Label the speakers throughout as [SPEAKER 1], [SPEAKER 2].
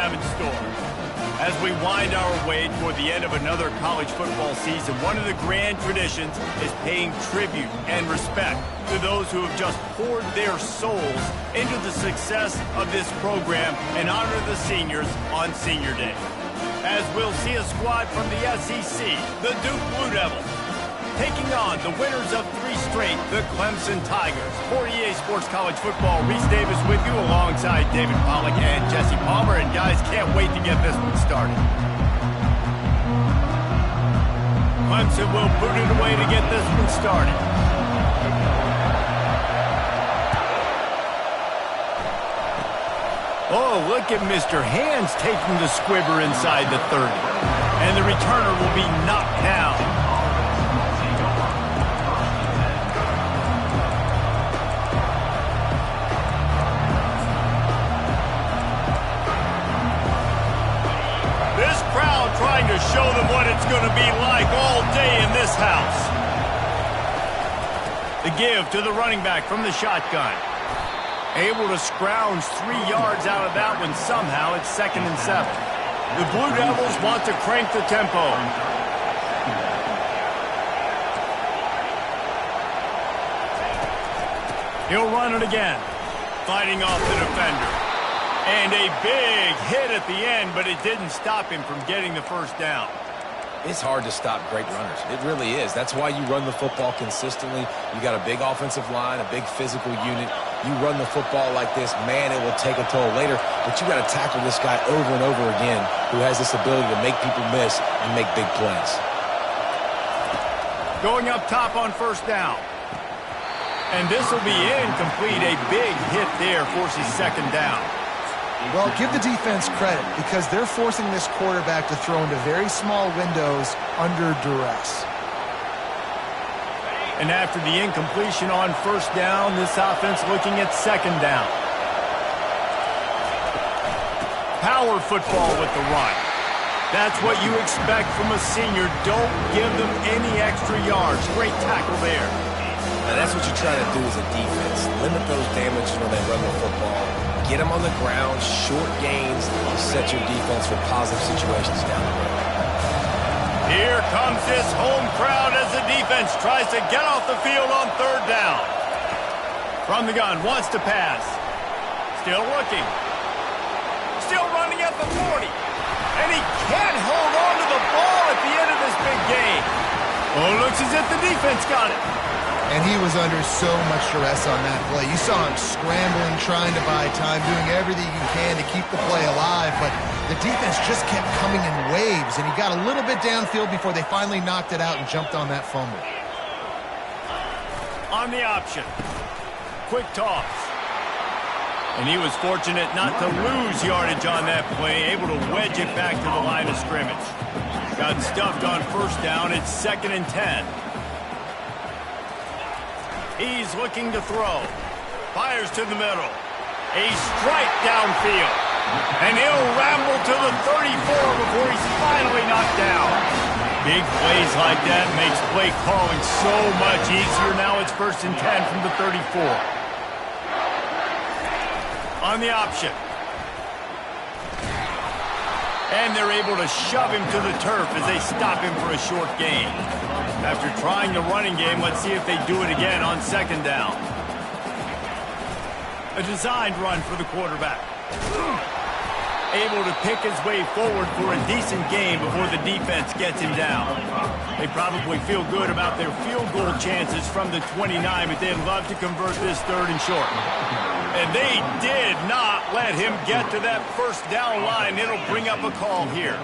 [SPEAKER 1] have in store. As we wind our way toward the end of another college football season, one of the grand traditions is paying tribute and respect to those who have just poured their souls into the success of this program and honor the seniors on Senior Day. As we'll see a squad from the SEC, the Duke Blue Devils, taking on the winners of 3 straight, the Clemson Tigers. For EA Sports College Football, Reese Davis with you alongside David Pollack and Jesse Palmer. And guys, can't wait to get this one started. Clemson will boot it away to get this one started. Oh, look at Mr. Hands taking the squibber inside the 30. And the returner will be knocked down. This crowd trying to show them what it's going to be like all day in this house. The give to the running back from the shotgun. Able to scrounge 3 yards out of that one somehow. It's 2nd and 7. The Blue Devils want to crank the tempo. He'll run it again. Fighting off the defender. And a big hit at the end, but it didn't stop him from getting the first down.
[SPEAKER 2] It's hard to stop great runners. It really is. That's why you run the football consistently. You got a big offensive line, a big physical unit. You run the football like this, man, it will take a toll later. But you got to tackle this guy over and over again who has this ability to make people miss and make big plays.
[SPEAKER 1] Going up top on first down. And this will be incomplete. A big hit there forces 2nd down.
[SPEAKER 3] Well, give the defense credit because they're forcing this quarterback to throw into very small windows under duress.
[SPEAKER 1] And after the incompletion on first down, this offense looking at 2nd down. Power football with the run. That's what you expect from a senior. Don't give them any extra yards. Great tackle there.
[SPEAKER 2] Now that's what you try to do as a defense. Limit those damages when they run the football. Get them on the ground, short gains, set your defense for positive situations down the road.
[SPEAKER 1] Here comes this home crowd as the defense tries to get off the field on 3rd down. From the gun, wants to pass. Still looking. Still running at the 40. And he can't hold on to the ball at the end of this big game. Oh, looks as if the defense got it.
[SPEAKER 3] And he was under so much duress on that play. You saw him scrambling, trying to buy time, doing everything he can to keep the play alive, but the defense just kept coming in waves, and he got a little bit downfield before they finally knocked it out and jumped on that fumble.
[SPEAKER 1] On the option. Quick toss. And he was fortunate not to lose yardage on that play, able to wedge it back to the line of scrimmage. Got stuffed on first down. It's 2nd and 10. He's looking to throw. Fires to the middle. A strike downfield. And he'll ramble to the 34 before he's finally knocked down. Big plays like that makes play calling so much easier. Now it's 1st and 10 from the 34. On the option. And they're able to shove him to the turf as they stop him for a short gain. After trying the running game, let's see if they do it again on 2nd down. A designed run for the quarterback. Able to pick his way forward for a decent game before the defense gets him down. They probably feel good about their field goal chances from the 29, but they'd love to convert this 3rd and short. And they did not let him get to that first down line. It'll bring up a call here.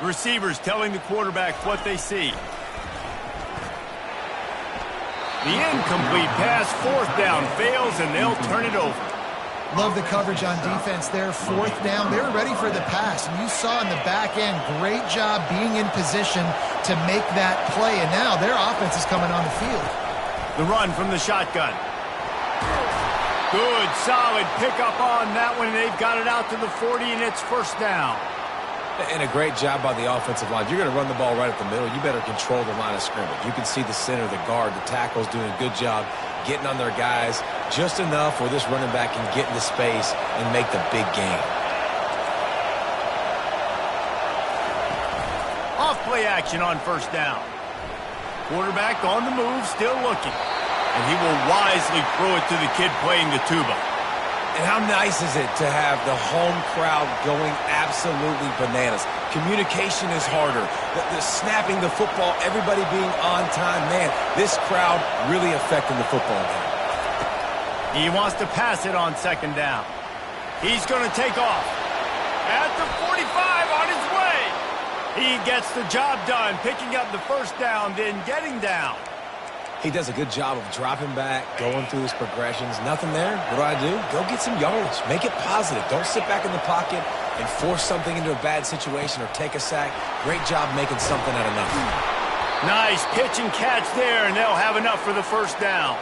[SPEAKER 1] Receivers telling the quarterback what they see. The incomplete pass, 4th down, fails, and they'll turn it over.
[SPEAKER 3] Love the coverage on defense there. 4th down, they were ready for the pass. And you saw in the back end, great job being in position to make that play. And now their offense is coming on the field.
[SPEAKER 1] The run from the shotgun. Good, solid pickup on that one. They've got it out to the 40, and it's 1st down.
[SPEAKER 2] And a great job by the offensive line. If you're going to run the ball right up the middle, you better control the line of scrimmage. You can see the center, the guard, the tackles doing a good job getting on their guys, Just enough where this running back can get into space and make the big gain.
[SPEAKER 1] Off play action on first down. Quarterback on the move, still looking. And he will wisely throw it to the kid playing the tuba.
[SPEAKER 2] And how nice is it to have the home crowd going absolutely bananas? Communication is harder. The snapping the football, everybody being on time. Man, this crowd really affecting the football game.
[SPEAKER 1] He wants to pass it on second down. He's going to take off. At the 45 on his way. He gets the job done, picking up the first down, then getting down.
[SPEAKER 2] He does a good job of dropping back, going through his progressions. Nothing there. What do? Go get some yardage. Make it positive. Don't sit back in the pocket and force something into a bad situation or take a sack. Great job making something out of nothing.
[SPEAKER 1] Nice pitch and catch there, and they'll have enough for the first down.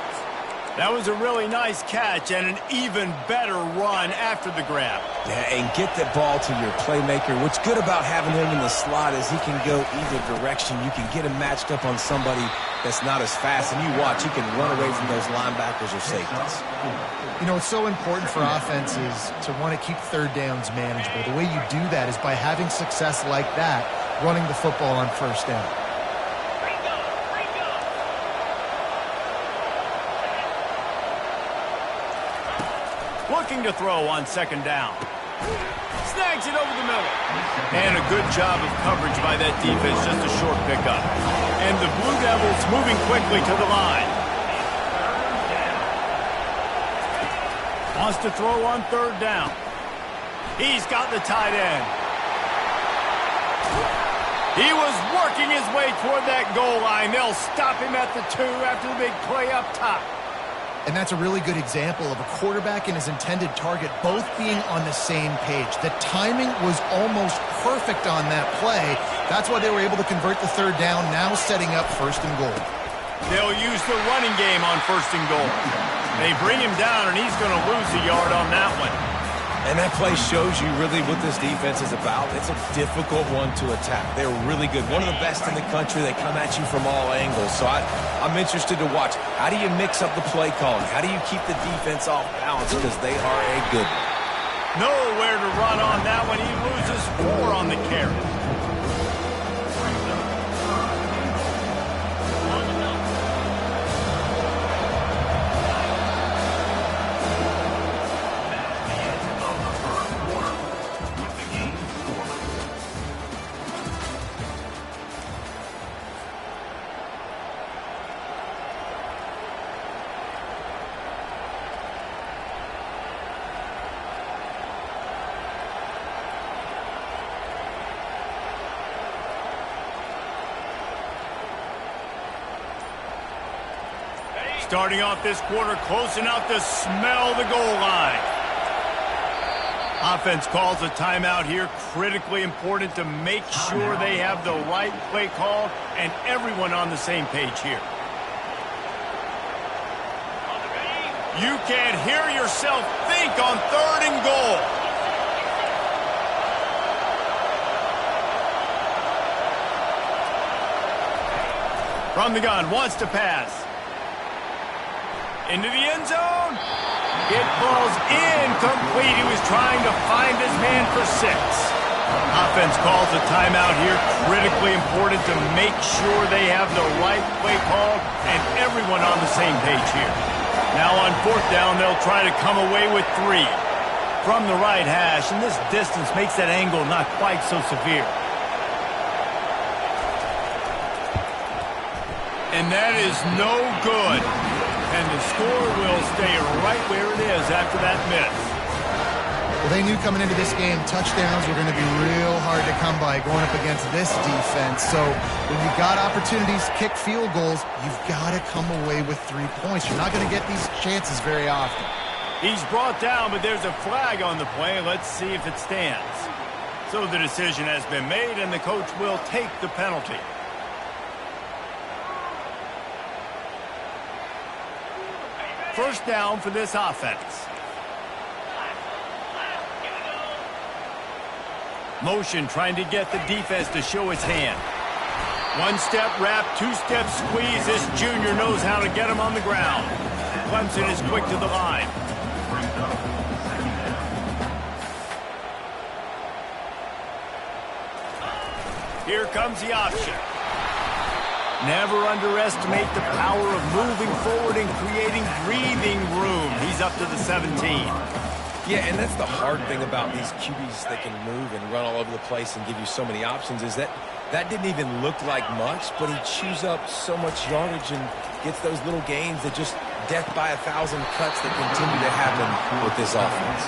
[SPEAKER 1] That was a really nice catch and an even better run after the grab.
[SPEAKER 2] Yeah, and get the ball to your playmaker. What's good about having him in the slot is he can go either direction. You can get him matched up on somebody that's not as fast, and you watch, he can run away from those linebackers or safeties.
[SPEAKER 3] You know, it's so important for offenses to want to keep third downs manageable. The way you do that is by having success like that, running the football on first down.
[SPEAKER 1] Looking to throw on second down. Snags it over the middle. And a good job of coverage by that defense, just a short pickup. And the Blue Devils moving quickly to the line. Wants to throw on third down. He's got the tight end. He was working his way toward that goal line. They'll stop him at the 2 after the big play up top.
[SPEAKER 3] And that's a really good example of a quarterback and his intended target both being on the same page. The timing was almost perfect on that play. That's why they were able to convert the third down, now setting up first and goal.
[SPEAKER 1] They'll use the running game on first and goal. They bring him down, and he's going to lose a yard on that one.
[SPEAKER 2] And that play shows you really what this defense is about. It's a difficult one to attack. They're really good. One of the best in the country. They come at you from all angles. So I'm interested to watch. How do you mix up the play calling? How do you keep the defense off balance? Because they are a good one.
[SPEAKER 1] Nowhere to run on that one. He loses 4 on the carry. Starting off this quarter close enough to smell the goal line. Offense calls a timeout here. Critically important to make sure they have the right play call and everyone on the same page here. You can't hear yourself think on third and goal. From the gun, wants to pass. Into the end zone. It falls incomplete. He was trying to find his man for 6. Offense calls a timeout here. Critically important to make sure they have the right play call and everyone on the same page here. Now on fourth down, they'll try to come away with 3. From the right hash, and this distance makes that angle not quite so severe. And that is no good. And the score will stay right where it is after that miss.
[SPEAKER 3] Well, they knew coming into this game, touchdowns were going to be real hard to come by going up against this defense. So when you've got opportunities to kick field goals, you've got to come away with 3 points. You're not going to get these chances very often.
[SPEAKER 1] He's brought down, but there's a flag on the play. Let's see if it stands. So the decision has been made, and the coach will take the penalty. First down for this offense. Motion trying to get the defense to show its hand. 1-step wrap, 2-step squeeze. This junior knows how to get him on the ground. Clemson is quick to the line. Here comes the option. Never underestimate the power of moving forward and creating breathing room. He's up to the 17.
[SPEAKER 2] Yeah, and that's the hard thing about these QBs that can move and run all over the place and give you so many options is that didn't even look like much, but he chews up so much yardage and gets those little gains that just death by 1,000 cuts that continue to happen with this offense.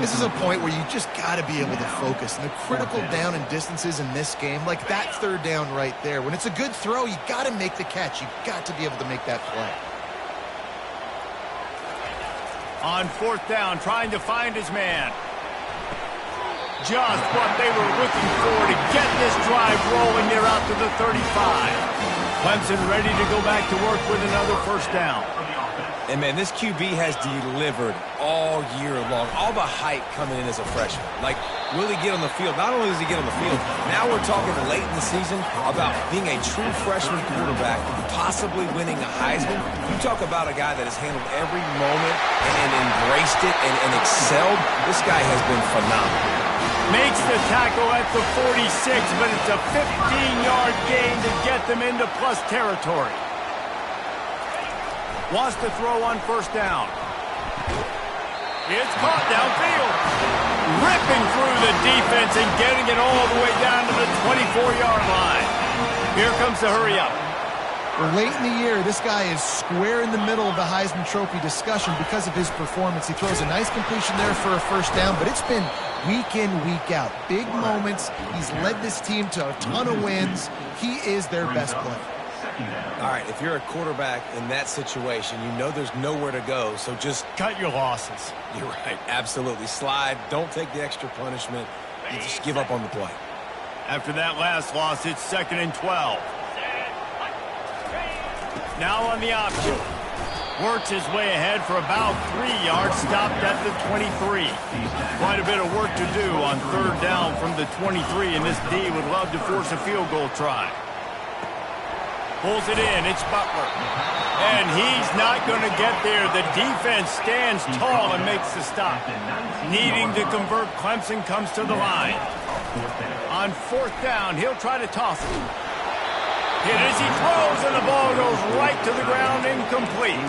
[SPEAKER 3] This is a point where you just got to be able to focus. And the critical down and distances in this game, like that third down right there, when it's a good throw, you got to make the catch. You've got to be able to make that play.
[SPEAKER 1] On fourth down, trying to find his man. Just what they were looking for to get this drive rolling. They're out to the 35. Clemson ready to go back to work with another first down.
[SPEAKER 2] And, man, this QB has delivered all year long. All the hype coming in as a freshman. Like, will he get on the field? Not only does he get on the field, now we're talking late in the season about being a true freshman quarterback, possibly winning a Heisman. You talk about a guy that has handled every moment and embraced it and excelled. This guy has been phenomenal.
[SPEAKER 1] Makes the tackle at the 46, but it's a 15-yard gain to get them into plus territory. Wants to throw on first down. It's caught downfield. Ripping through the defense and getting it all the way down to the 24-yard line. Here comes the hurry-up.
[SPEAKER 3] Late in the year, this guy is square in the middle of the Heisman Trophy discussion because of his performance. He throws a nice completion there for a first down, but it's been week in, week out. Big moments. He's led this team to a ton of wins. He is their best player.
[SPEAKER 2] All right, if you're a quarterback in that situation, you know there's nowhere to go, so just
[SPEAKER 1] cut your losses.
[SPEAKER 2] You're right, absolutely. Slide, don't take the extra punishment. You just give up on the play.
[SPEAKER 1] After that last loss, it's 2nd and 12. Now on the option. Works his way ahead for about 3 yards, stopped at the 23. Quite a bit of work to do on third down from the 23, and this D would love to force a field goal try. Pulls it in, it's Butler. And he's not going to get there. The defense stands tall and makes the stop. Needing to convert, Clemson comes to the line. On fourth down, he'll try to toss it. Hit as he throws, and the ball goes right to the ground, incomplete.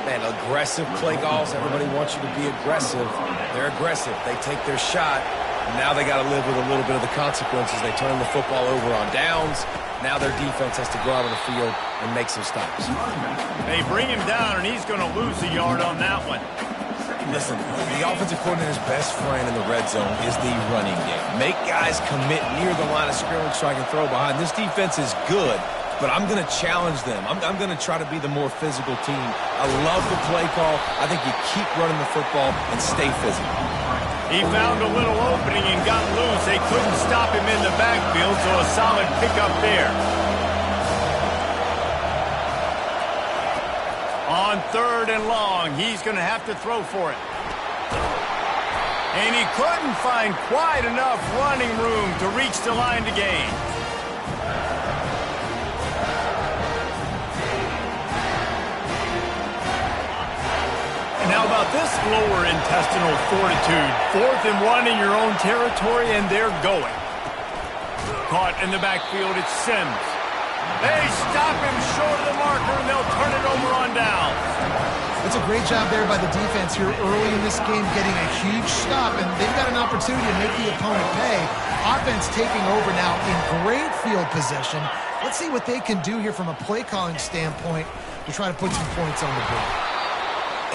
[SPEAKER 2] Man, aggressive play calls. Everybody wants you to be aggressive. They're aggressive. They take their shot. Now they got to live with a little bit of the consequences. They turn the football over on downs. Now their defense has to go out on the field and make some stops.
[SPEAKER 1] They bring him down, and he's going to lose a yard on that one.
[SPEAKER 2] Listen, the offensive coordinator's best friend in the red zone is the running game. Make guys commit near the line of scrimmage so I can throw behind. This defense is good, but I'm going to challenge them. I'm going to try to be the more physical team. I love the play call. I think you keep running the football and stay physical.
[SPEAKER 1] He found a little opening and got loose. They couldn't stop him in the backfield, so a solid pickup there. On third and long, he's going to have to throw for it. And he couldn't find quite enough running room to reach the line to gain. And how about this lower intestinal fortitude? 4th and 1 in your own territory, and they're going. Caught in the backfield, it's Sims. They stop him short of the marker, and they'll turn it over on down.
[SPEAKER 3] It's a great job there by the defense here early in this game, getting a huge stop, and they've got an opportunity to make the opponent pay. Offense taking over now in great field possession. Let's see what they can do here from a play-calling standpoint to try to put some points on the board.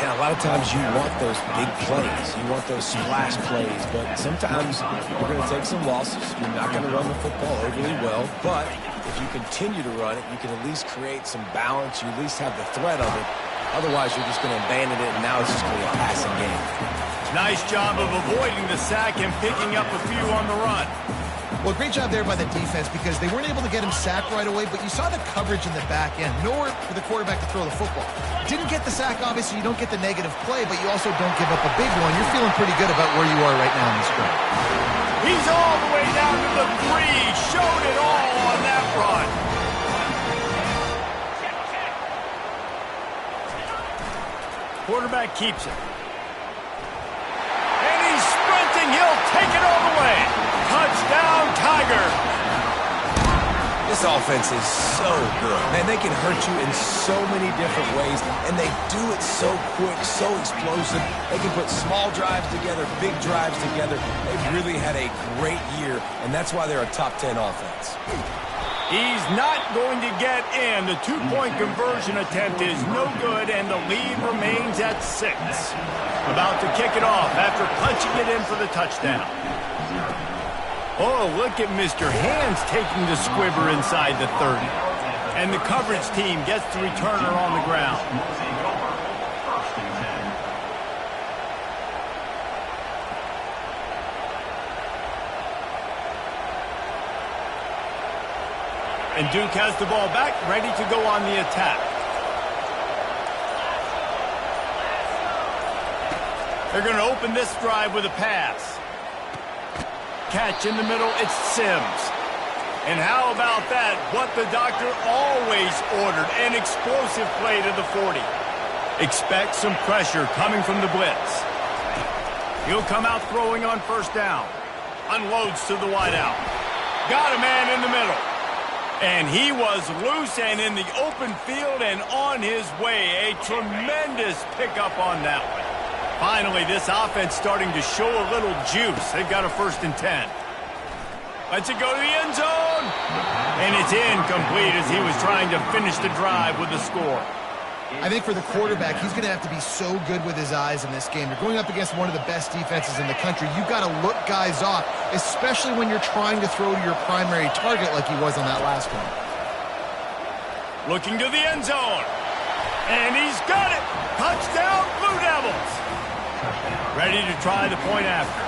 [SPEAKER 2] And a lot of times you want those big plays. You want those splash plays. But sometimes you're going to take some losses. You're not going to run the football overly well. But if you continue to run it, you can at least create some balance. You at least have the threat of it. Otherwise, you're just going to abandon it, and now it's just going to be a passing game.
[SPEAKER 1] Nice job of avoiding the sack and picking up a few on the run.
[SPEAKER 3] Well, great job there by the defense because they weren't able to get him sacked right away, but you saw the coverage in the back end. Nowhere for the quarterback to throw the football. Didn't get the sack, obviously. You don't get the negative play, but you also don't give up a big one. You're feeling pretty good about where you are right now in this game.
[SPEAKER 1] He's all the way down to the 3. Showed it all on that run. Quarterback keeps it. And he's sprinting. He'll take it all the way. Touchdown, Tiger.
[SPEAKER 2] This offense is so good. Man, they can hurt you in so many different ways, and they do it so quick, so explosive. They can put small drives together, big drives together. They've really had a great year, and that's why they're a top 10 offense.
[SPEAKER 1] He's not going to get in. The two-point conversion attempt is no good, and the lead remains at 6. About to kick it off after punching it in for the touchdown. Oh, look at Mr. Hands taking the squibber inside the 30. And the coverage team gets the returner on the ground. And Duke has the ball back, ready to go on the attack. They're going to open this drive with a pass. Catch in the middle, it's Sims. And how about that? What the doctor always ordered, an explosive play to the 40. Expect some pressure coming from the blitz. He'll come out throwing on first down. Unloads to the wideout. Got a man in the middle. And he was loose and in the open field and on his way. A tremendous pickup on that one. Finally, this offense starting to show a little juice. They've got a 1st and 10. Lets it go to the end zone. And it's incomplete as he was trying to finish the drive with the score.
[SPEAKER 3] I think for the quarterback, he's going to have to be so good with his eyes in this game. You're going up against one of the best defenses in the country. You've got to look guys off, especially when you're trying to throw to your primary target like he was on that last one.
[SPEAKER 1] Looking to the end zone. And he's got it. Touchdown, Blue Devils. Ready to try the point after.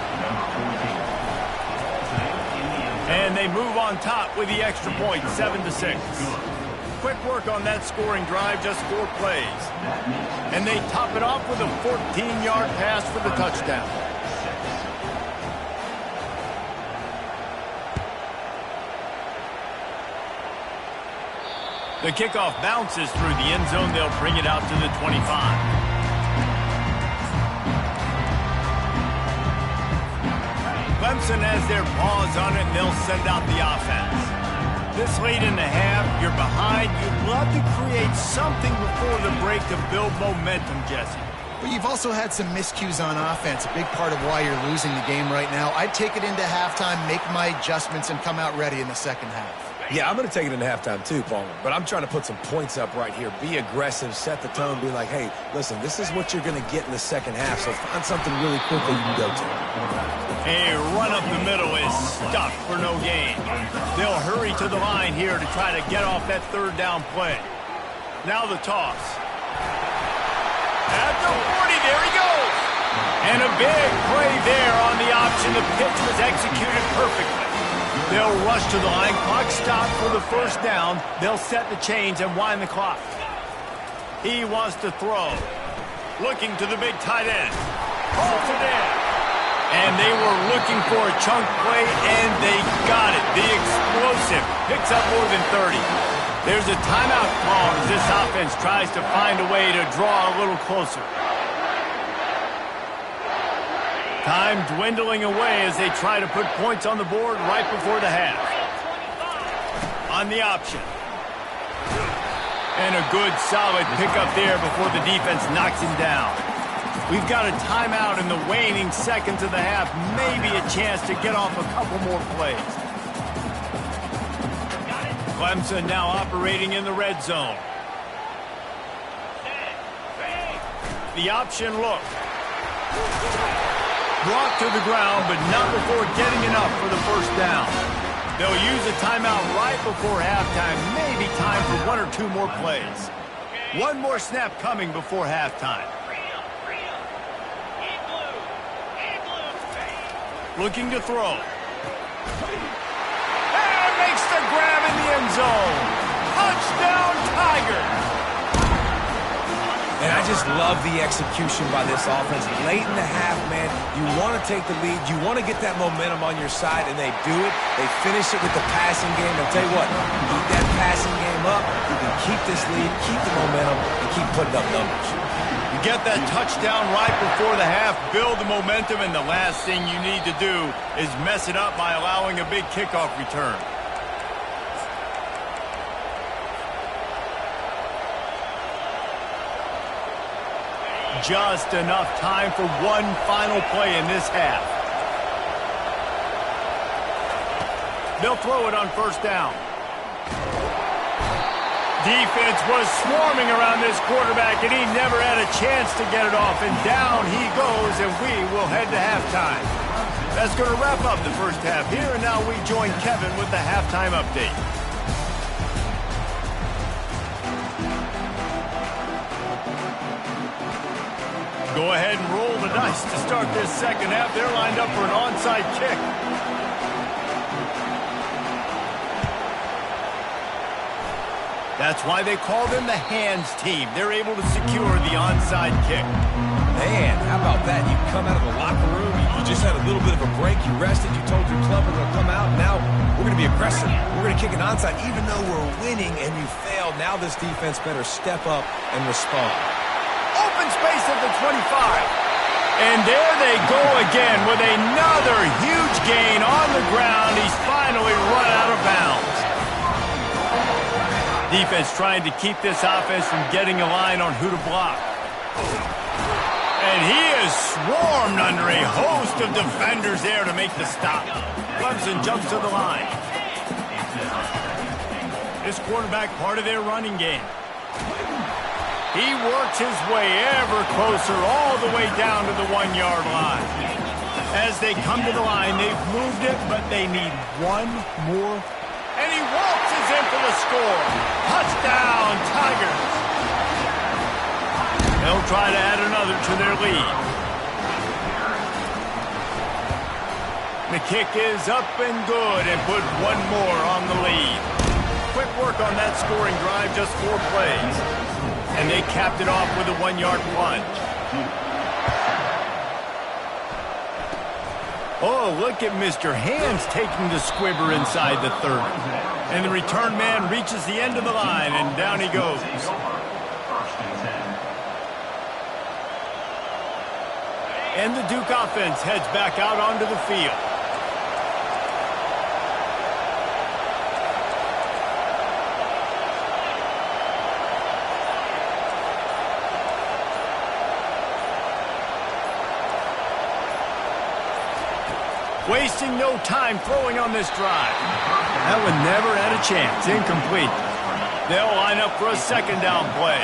[SPEAKER 1] And they move on top with the extra point, 7-6. Quick work on that scoring drive, just 4 plays. And they top it off with a 14-yard pass for the touchdown. The kickoff bounces through the end zone. They'll bring it out to the 25. Clemson has their paws on it, and they'll send out the offense. This late in the half, you're behind. You'd love to create something before the break to build momentum, Jesse.
[SPEAKER 3] But you've also had some miscues on offense, a big part of why you're losing the game right now. I'd take it into halftime, make my adjustments, and come out ready in the second half.
[SPEAKER 2] Yeah, I'm going to take it into halftime too, Palmer. But I'm trying to put some points up right here. Be aggressive, set the tone, be like, hey, listen, this is what you're going to get in the second half, so find something really quickly you can go to.
[SPEAKER 1] A run up the middle is stuffed for no gain. They'll hurry to the line here to try to get off that 3rd down play. Now the toss. At the 40, there he goes. And a big play there on the option. The pitch was executed perfectly. They'll rush to the line. Clock stopped for the 1st down. They'll set the chains and wind the clock. He wants to throw. Looking to the big tight end. Holds it in. And they were looking for a chunk play, and they got it. The explosive picks up more than 30. There's a timeout call as this offense tries to find a way to draw a little closer. Time dwindling away as they try to put points on the board right before the half. On the option. And a good, solid pickup there before the defense knocks him down. We've got a timeout in the waning seconds of the half. Maybe a chance to get off a couple more plays. Clemson now operating in the red zone. The option look. Brought to the ground, but not before getting enough for the 1st down. They'll use a timeout right before halftime. Maybe time for 1 or 2 more plays. 1 more snap coming before halftime. Looking to throw. And makes the grab in the end zone. Touchdown, Tigers.
[SPEAKER 2] And I just love the execution by this offense. Late in the half, man, you want to take the lead. You want to get that momentum on your side, and they do it. They finish it with the passing game. I'll tell you what, keep that passing game up. You can keep this lead, keep the momentum, and keep putting up numbers.
[SPEAKER 1] You get that touchdown right before the half, build the momentum, and the last thing you need to do is mess it up by allowing a big kickoff return. Just enough time for one final play in this half. They'll throw it on first down. Defense was swarming around this quarterback, and he never had a chance to get it off. And down he goes, and we will head to halftime. That's going to wrap up the first half here, and now we join Kevin with the halftime update. Go ahead and roll the dice to start this second half. They're lined up for an onside kick. That's why they call them the hands team. They're able to secure the onside kick.
[SPEAKER 2] Man, how about that? You come out of the locker room, you just had a little bit of a break, you rested, you told your club we're going to come out, and now we're going to be aggressive. We're going to kick an onside even though we're winning and you failed. Now this defense better step up and respond.
[SPEAKER 1] Open space at the 25. And there they go again with another huge gain on the ground. He's finally run out of bounds. Defense trying to keep this offense from getting a line on who to block. And he is swarmed under a host of defenders there to make the stop. Clemson jumps to the line. This quarterback part of their running game. He works his way ever closer all the way down to the 1-yard line. As they come to the line, they've moved it, but they need one more. And he waltzes in for the score. Touchdown, Tigers. They'll try to add another to their lead. The kick is up and good and put one more on the lead. Quick work on that scoring drive, just 4 plays. And they capped it off with a 1-yard plunge. Oh, look at Mr. Hands taking the squibber inside the 30. And the return man reaches the end of the line, and down he goes. And the Duke offense heads back out onto the field. Wasting no time throwing on this drive. That one never had a chance. Incomplete. They'll line up for a second down play.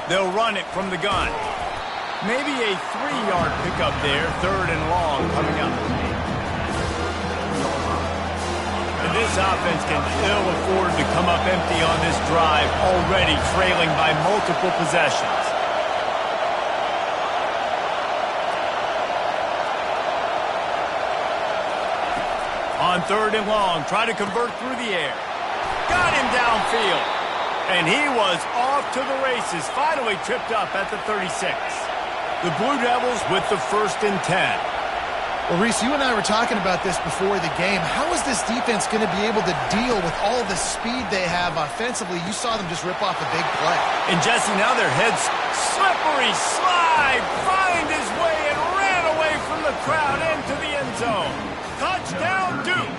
[SPEAKER 1] They'll run it from the gun. Maybe a 3-yard pickup there, 3rd and long coming up. And this offense can ill afford to come up empty on this drive, already trailing by multiple possessions. On 3rd and long, try to convert through the air. Got him downfield. And he was off to the races, finally tripped up at the 36. The Blue Devils with the 1st and 10.
[SPEAKER 3] Well, Reese, you and I were talking about this before the game. How is this defense going to be able to deal with all the speed they have offensively? You saw them just rip off a big play.
[SPEAKER 1] And Jesse, now their heads slippery slide, find his way and ran away from the crowd into the end zone. Touchdown, Duke.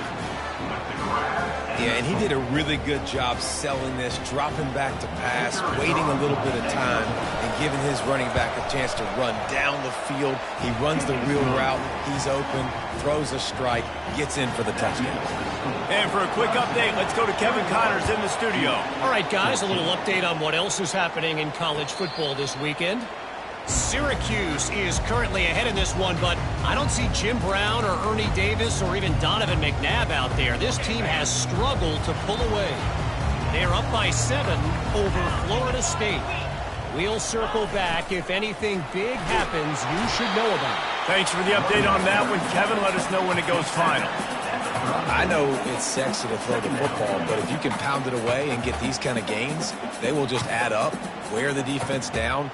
[SPEAKER 2] Yeah, and he did a really good job selling this, dropping back to pass, waiting a little bit of time, and giving his running back a chance to run down the field. He runs the real route. He's open, throws a strike, gets in for the touchdown.
[SPEAKER 1] And for a quick update, let's go to Kevin Connors in the studio.
[SPEAKER 4] All right, guys, a little update on what else is happening in college football this weekend. Syracuse is currently ahead in this one, but I don't see Jim Brown or Ernie Davis or even Donovan McNabb out there. This team has struggled to pull away. They are up by 7 over Florida State. We'll circle back if anything big happens you should know about.
[SPEAKER 1] Thanks for the update on that one, Kevin. Let us know when it goes final.
[SPEAKER 2] I know it's sexy to throw the football, but if you can pound it away and get these kind of gains, they will just add up, wear the defense down,